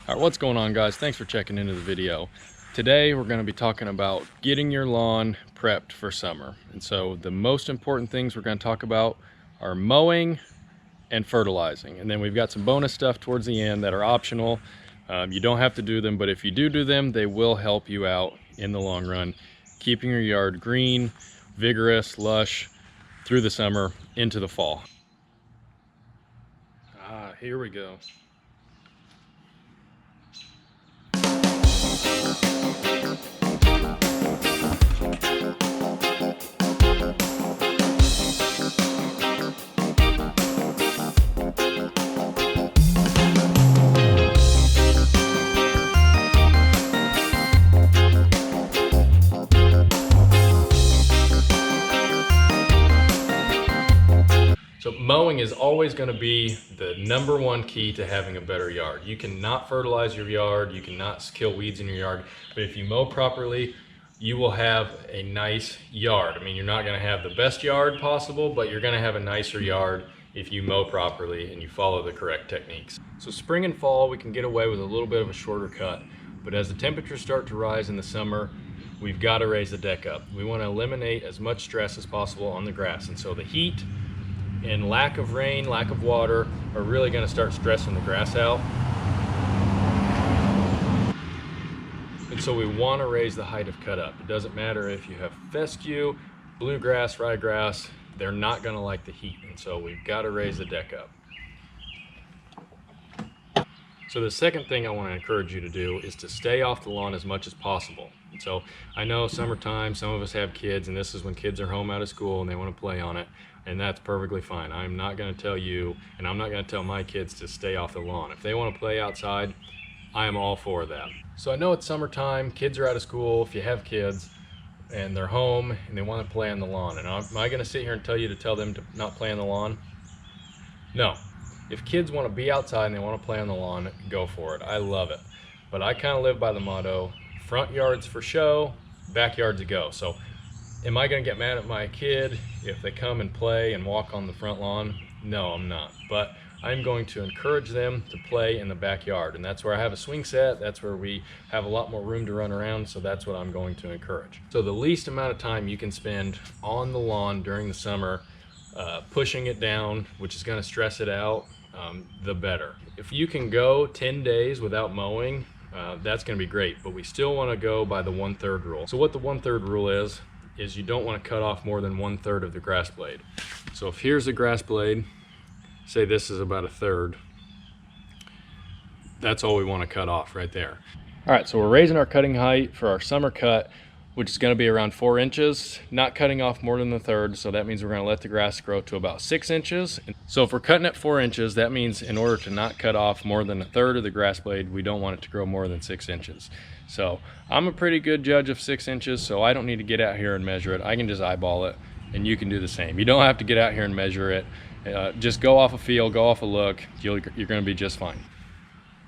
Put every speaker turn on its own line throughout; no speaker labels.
All right, what's going on, guys? Thanks for checking into the video. Today we're going to be talking about getting your lawn prepped for summer. And so the most important things we're going to talk about are mowing and fertilizing. And then we've got some bonus stuff towards the end that are optional. You don't have to do them, but if you do them, they will help you out in the long run, keeping your yard green, vigorous, lush through the summer into the fall. Here we go. So mowing is always going to be the #1 key to having a better yard. You cannot fertilize your yard, you cannot kill weeds in your yard, but if you mow properly, you will have a nice yard. I mean, you're not going to have the best yard possible, but you're going to have a nicer yard if you mow properly and you follow the correct techniques. So spring and fall, we can get away with a little bit of a shorter cut, but as the temperatures start to rise in the summer, we've got to raise the deck up. We want to eliminate as much stress as possible on the grass, and so the heat and lack of rain, lack of water are really going to start stressing the grass out. And so we want to raise the height of cut up. It doesn't matter if you have fescue, bluegrass, ryegrass, they're not going to like the heat. And so we've got to raise the deck up. So the second thing I want to encourage you to do is to stay off the lawn as much as possible. And so I know summertime, some of us have kids, and this is when kids are home out of school and they want to play on it, and that's perfectly fine. I'm not going to tell you, and I'm not going to tell my kids to stay off the lawn. If they want to play outside, I am all for that. So I know it's summertime, kids are out of school, if you have kids, and they're home and they want to play on the lawn. And am I going to sit here and tell them to not play on the lawn? No. If kids want to be outside and they want to play on the lawn, go for it. I love it. But I kind of live by the motto, front yards for show, backyards to go. So am I going to get mad at my kid if they come and play and walk on the front lawn? No, I'm not. But I'm going to encourage them to play in the backyard. And that's where I have a swing set. That's where we have a lot more room to run around. So that's what I'm going to encourage. So the least amount of time you can spend on the lawn during the summer, pushing it down, which is going to stress it out, the better. If you can go 10 days without mowing, that's going to be great, but we still want to go by the 1/3 rule. So what the 1/3 rule is you don't want to cut off more than 1/3 of the grass blade. So if here's a grass blade, say this is about 1/3, that's all we want to cut off right there. All right, so we're raising our cutting height for our summer cut, which is going to be around 4 inches, not cutting off more than 1/3. So that means we're going to let the grass grow to about 6 inches. So if we're cutting at 4 inches, that means in order to not cut off more than 1/3 of the grass blade, we don't want it to grow more than 6 inches. So I'm a pretty good judge of 6 inches, so I don't need to get out here and measure it. I can just eyeball it, and you can do the same. You don't have to get out here and measure it. Just go off a feel, go off a look. You're going to be just fine.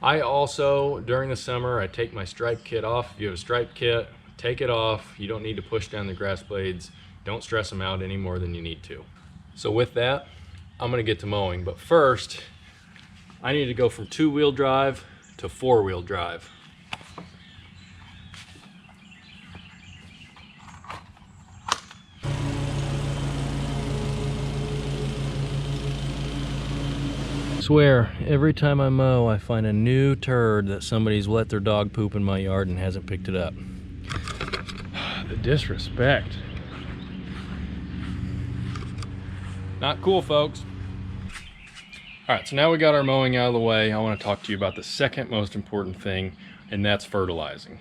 I also, during the summer, I take my stripe kit off. If you have a stripe kit, take it off. You don't need to push down the grass blades. Don't stress them out any more than you need to. So with that, I'm going to get to mowing. But first, I need to go from 2-wheel drive to 4-wheel drive. I swear, every time I mow, I find a new turd that somebody's let their dog poop in my yard and hasn't picked it up. The disrespect. Not cool, folks. All right, so now we got our mowing out of the way. I want to talk to you about the second most important thing, and that's fertilizing.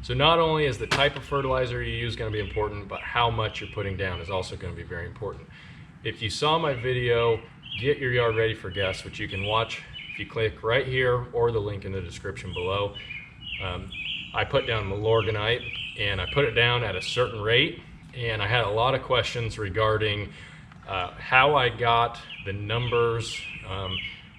So not only is the type of fertilizer you use going to be important, but how much you're putting down is also going to be very important. If you saw my video, Get Your Yard Ready for Guests, which you can watch if you click right here or the link in the description below, I put down Milorganite and I put it down at a certain rate, and I had a lot of questions regarding how I got the numbers.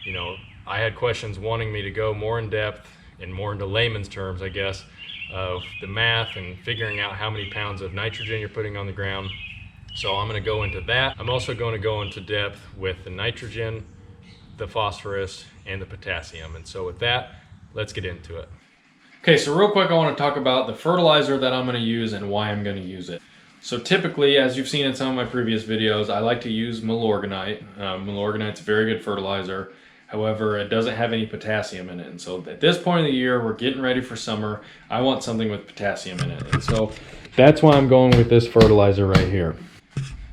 You know, I had questions wanting me to go more in depth and more into layman's terms, I guess, of the math and figuring out how many pounds of nitrogen you're putting on the ground. So I'm going to go into that. I'm also going to go into depth with the nitrogen, the phosphorus, and the potassium. And so with that, let's get into it. Okay, so real quick, I want to talk about the fertilizer that I'm going to use and why I'm going to use it. So typically, as you've seen in some of my previous videos, I like to use milorganite. Milorganite's a very good fertilizer. However, it doesn't have any potassium in it. And so at this point of the year, we're getting ready for summer. I want something with potassium in it. And so that's why I'm going with this fertilizer right here.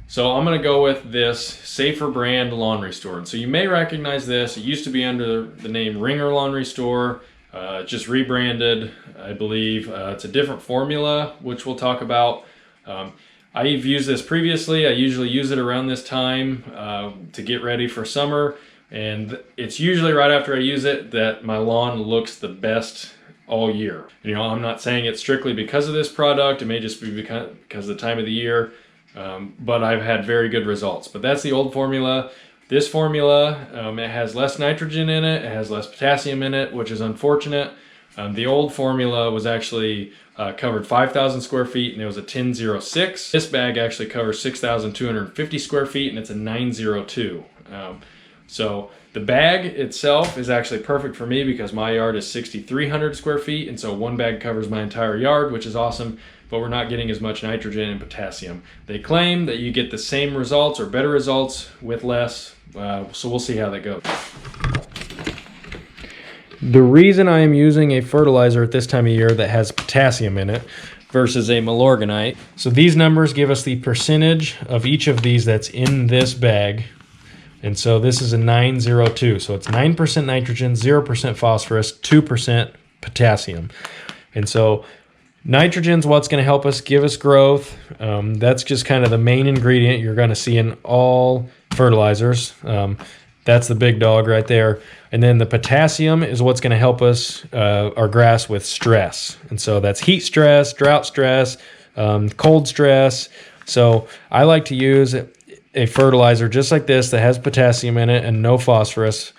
So I'm going to go with this Safer brand Lawn Restore. And so you may recognize this. It used to be under the name Ringer Lawn Restore. Just rebranded, I believe. It's a different formula, which we'll talk about. I've used this previously. I usually use it around this time to get ready for summer. And it's usually right after I use it that my lawn looks the best all year. You know, I'm not saying it's strictly because of this product. It may just be because of the time of the year. But I've had very good results. But that's the old formula. This formula, it has less nitrogen in it. It has less potassium in it, which is unfortunate. The old formula was actually covered 5,000 square feet, and it was a 1006. This bag actually covers 6,250 square feet, and it's a 902. So the bag itself is actually perfect for me because my yard is 6,300 square feet, and so one bag covers my entire yard, which is awesome, but we're not getting as much nitrogen and potassium. They claim that you get the same results or better results with less, so we'll see how that goes. The reason I am using a fertilizer at this time of year that has potassium in it versus a milorganite, so these numbers give us the percentage of each of these that's in this bag. And so this is a 902. So it's 9% nitrogen, 0% phosphorus, 2% potassium. And so nitrogen's what's going to help us give us growth. That's just kind of the main ingredient you're going to see in all fertilizers. That's the big dog right there. And then the potassium is what's going to help us, our grass, with stress. And so that's heat stress, drought stress, cold stress. So I like to use a fertilizer just like this that has potassium in it and no phosphorus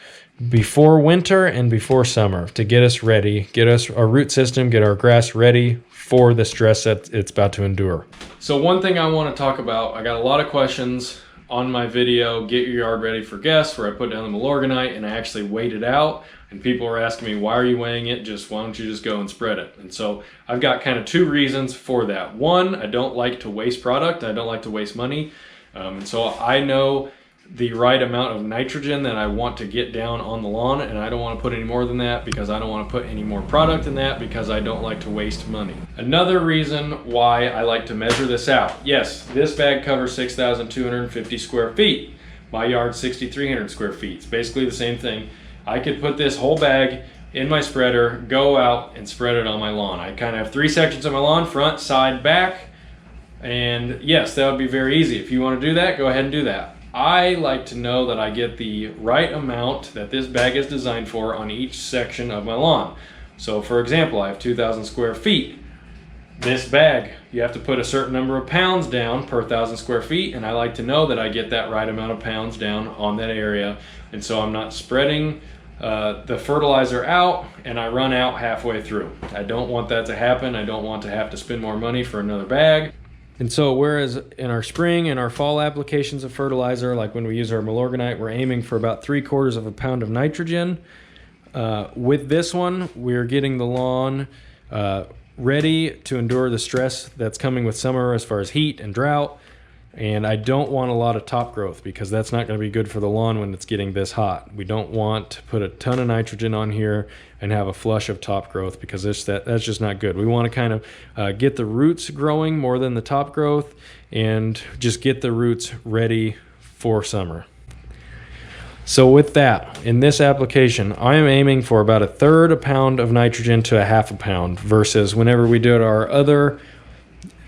before winter and before summer to get us ready, get us our root system, get our grass ready for the stress that it's about to endure. So one thing I want to talk about, I got a lot of questions on my video, Get Your Yard Ready for Guests, where I put down the milorganite and I actually weighed it out, and people were asking me, why are you weighing it? Why don't you just go and spread it? And so I've got kind of two reasons for that. One, I don't like to waste product. I don't like to waste money. And so I know the right amount of nitrogen that I want to get down on the lawn, and I don't want to put any more than that because I don't want to put any more product in that because I don't like to waste money. Another reason why I like to measure this out. Yes, this bag covers 6,250 square feet. My yard's 6,300 square feet. It's basically the same thing. I could put this whole bag in my spreader, go out and spread it on my lawn. I kind of have three sections of my lawn, front, side, back. And yes, that would be very easy. If you want to do that, go ahead and do that. I like to know that I get the right amount that this bag is designed for on each section of my lawn. So for example, I have 2,000 square feet. This bag, you have to put a certain number of pounds down per 1,000 square feet, and I like to know that I get that right amount of pounds down on that area. And so I'm not spreading the fertilizer out and I run out halfway through. I don't want that to happen. I don't want to have to spend more money for another bag. And so whereas in our spring and our fall applications of fertilizer, like when we use our milorganite, we're aiming for about 3/4 of a pound of nitrogen. With this one, we're getting the lawn ready to endure the stress that's coming with summer as far as heat and drought. And I don't want a lot of top growth because that's not going to be good for the lawn when it's getting this hot. We don't want to put a ton of nitrogen on here and have a flush of top growth because that's just not good. We want to kind of get the roots growing more than the top growth and just get the roots ready for summer. So with that, in this application, I am aiming for about 1/3 pound of nitrogen to 1/2 pound versus whenever we did our other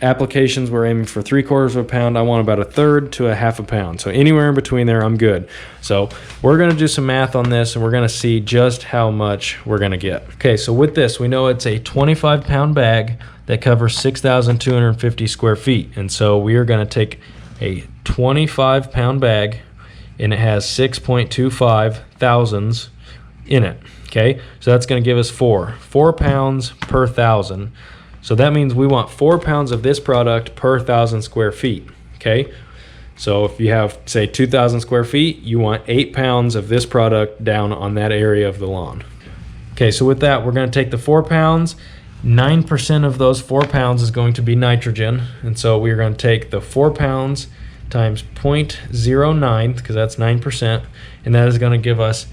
applications, we're aiming for 3/4 of a pound. I want about 1/3 to 1/2 a pound. So anywhere in between there, I'm good. So we're gonna do some math on this and we're gonna see just how much we're gonna get. Okay, so with this, we know it's a 25-pound bag that covers 6,250 square feet. And so we are gonna take a 25-pound bag and it has 6.25 thousandths in it. Okay, so that's gonna give us 4 pounds per thousand. So that means we want 4 pounds of this product per 1,000 square feet, okay? So if you have, say, 2,000 square feet, you want 8 pounds of this product down on that area of the lawn. Okay, so with that, we're gonna take the 4 pounds, 9% of those 4 pounds is going to be nitrogen, and so we're gonna take the 4 pounds times 0.09, because that's 9%, and that is gonna give us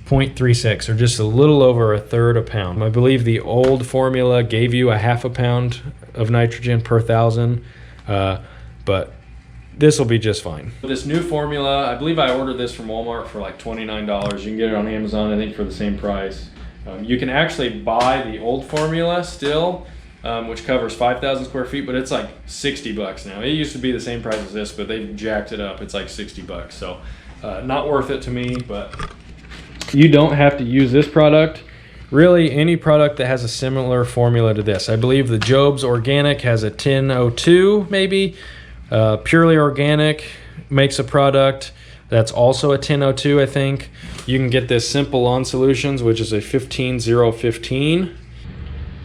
0.36, or just a little over 1/3 a pound. I believe the old formula gave you 1/2 pound of nitrogen per 1,000, but this will be just fine. This new formula, I believe I ordered this from Walmart for like $29. You can get it on Amazon, I think, for the same price. You can actually buy the old formula still, which covers 5,000 square feet, but it's like 60 bucks now. It used to be the same price as this, but they've jacked it up. It's like 60 bucks. So not worth it to me, but you don't have to use this product. Really, any product that has a similar formula to this. I believe the Job's Organic has a 1002, maybe. Purely Organic makes a product that's also a 1002, I think. You can get this Simple Lawn Solutions, which is a 15015.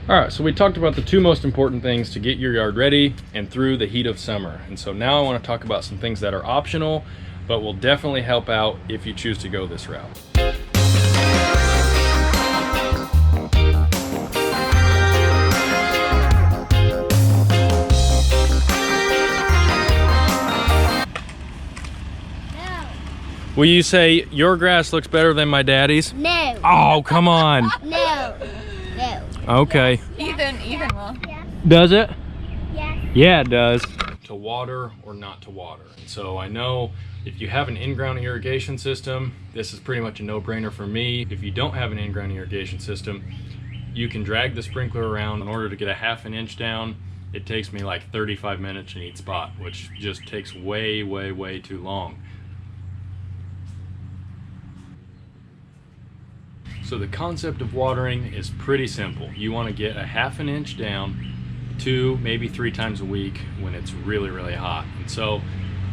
All right, so we talked about the 2 most important things to get your yard ready and through the heat of summer. And so now I want to talk about some things that are optional, but will definitely help out if you choose to go this route. Will you say your grass looks better than my daddy's?
No.
Oh, come on.
No. No.
Okay.
Ethan will.
Yes.
Does it?
Yes.
Yeah, it does. To water or not to water. And so I know if you have an in-ground irrigation system, this is pretty much a no-brainer for me. If you don't have an in-ground irrigation system, you can drag the sprinkler around in order to get a 1/2 inch down. It takes me like 35 minutes in each spot, which just takes way, way, way too long. So the concept of watering is pretty simple. You want to get a 1/2 inch down 2, maybe 3 times a week when it's really, really hot. And so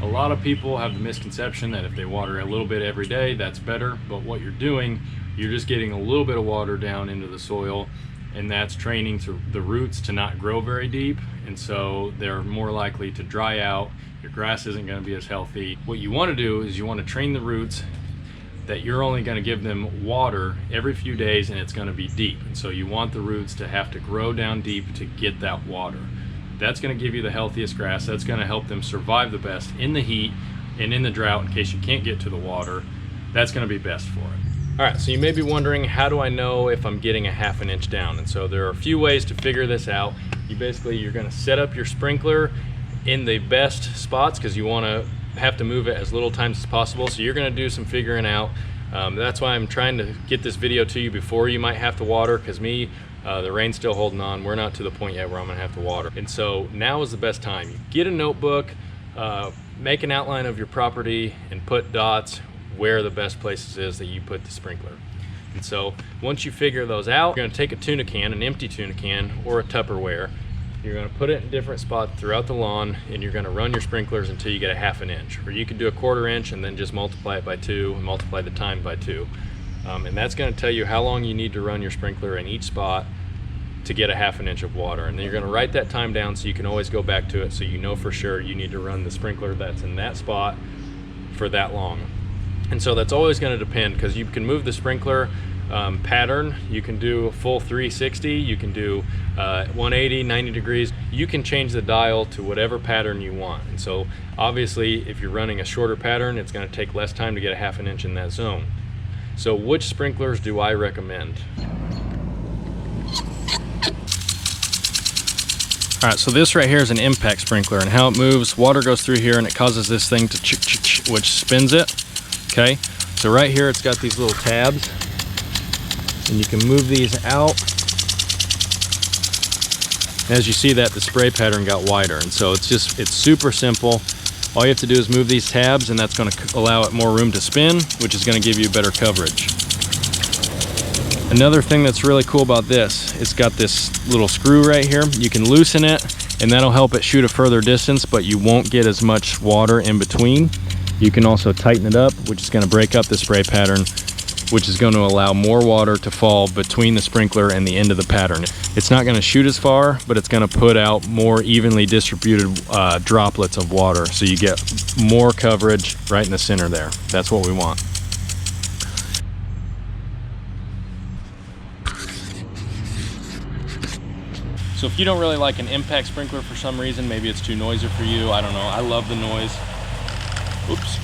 a lot of people have the misconception that if they water a little bit every day, that's better. But what you're doing, you're just getting a little bit of water down into the soil, and that's training the roots to not grow very deep. And so they're more likely to dry out. Your grass isn't going to be as healthy. What you want to do is you want to train the roots that you're only going to give them water every few days, and it's going to be deep. And so you want the roots to have to grow down deep to get that water. That's going to give you the healthiest grass. That's going to help them survive the best in the heat and in the drought in case you can't get to the water. That's going to be best for it. All right, so you may be wondering, how do I know if I'm getting a 1/2 inch down? And so there are a few ways to figure this out. You're going to set up your sprinkler in the best spots, because you want to have to move it as little times as possible. So you're going to do some figuring out. That's why I'm trying to get this video to you before you might have to water, because the rain's still holding on. We're not to the point yet where I'm going to have to water. And so now is the best time. Get a notebook, make an outline of your property, and put dots where the best places is that you put the sprinkler. And so once you figure those out, you're going to take a tuna can, an empty tuna can, or a Tupperware. You're going to put it in different spots throughout the lawn, and you're going to run your sprinklers until you get a 1/2 inch. Or you could do a 1/4 inch and then just multiply it by 2 and multiply the time by 2. And that's going to tell you how long you need to run your sprinkler in each spot to get a 1/2 inch of water. And then you're going to write that time down so you can always go back to it, so you know for sure you need to run the sprinkler that's in that spot for that long. And so that's always going to depend, because you can move the sprinkler pattern. You can do a full 360, you can do 180, 90 degrees. You can change the dial to whatever pattern you want. And so obviously if you're running a shorter pattern, it's going to take less time to get a 1/2 inch in that zone. So which sprinklers do I recommend? All right, so this right here is an impact sprinkler, and how it moves, water goes through here and it causes this thing to ch-ch-ch, which spins it. Okay, so right here it's got these little tabs, and you can move these out As you see that, the spray pattern got wider. And so it's super simple. All you have to do is move these tabs, and that's going to allow it more room to spin, which is going to give you better coverage. Another thing that's really cool about this, it's got this little screw right here. You can loosen it, and that'll help it shoot a further distance, but you won't get as much water in between. You can also tighten it up, which is going to break up the spray pattern, which is going to allow more water to fall between the sprinkler and the end of the pattern. It's not going to shoot as far, but it's going to put out more evenly distributed droplets of water, so you get more coverage right in the center there. That's what we want. So if you don't really like an impact sprinkler for some reason, maybe it's too noisy for you, I don't know. I love the noise. Oops.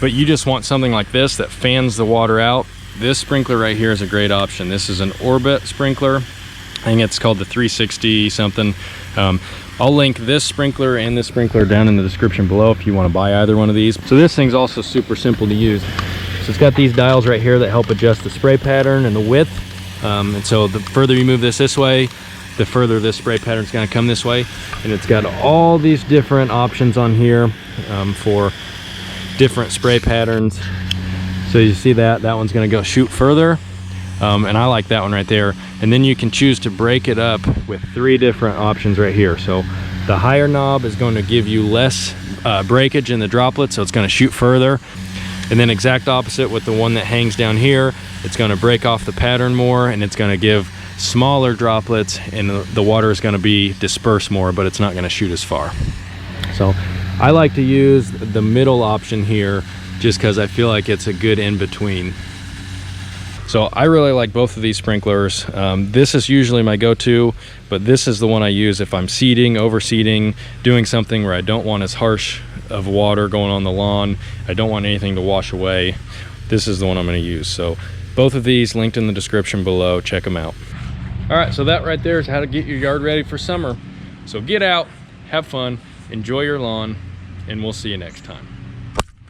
But you just want something like this that fans the water out. This sprinkler right here is a great option. This is an Orbit sprinkler. I think it's called the 360 something. I'll link this sprinkler and this sprinkler down in the description below if you want to buy either one of these. So this thing's also super simple to use. So it's got these dials right here that help adjust the spray pattern and the width. And so the further you move this way, the further this spray pattern is going to come this way. And it's got all these different options on here for different spray patterns. So you see that one's going to go shoot further. And I like that one right there. And then you can choose to break it up with 3 different options right here. So the higher knob is going to give you less breakage in the droplets, so it's going to shoot further. And then exact opposite with the one that hangs down here, it's going to break off the pattern more, and it's going to give smaller droplets, and the water is going to be dispersed more, but it's not going to shoot as far. So I like to use the middle option here just because I feel like it's a good in-between. So I really like both of these sprinklers. This is usually my go-to, but this is the one I use if I'm seeding, overseeding, doing something where I don't want as harsh of water going on the lawn. I don't want anything to wash away. This is the one I'm going to use. So both of these linked in the description below. Check them out. All right, so that right there is how to get your yard ready for summer. So get out, have fun, enjoy your lawn, and we'll see you next time.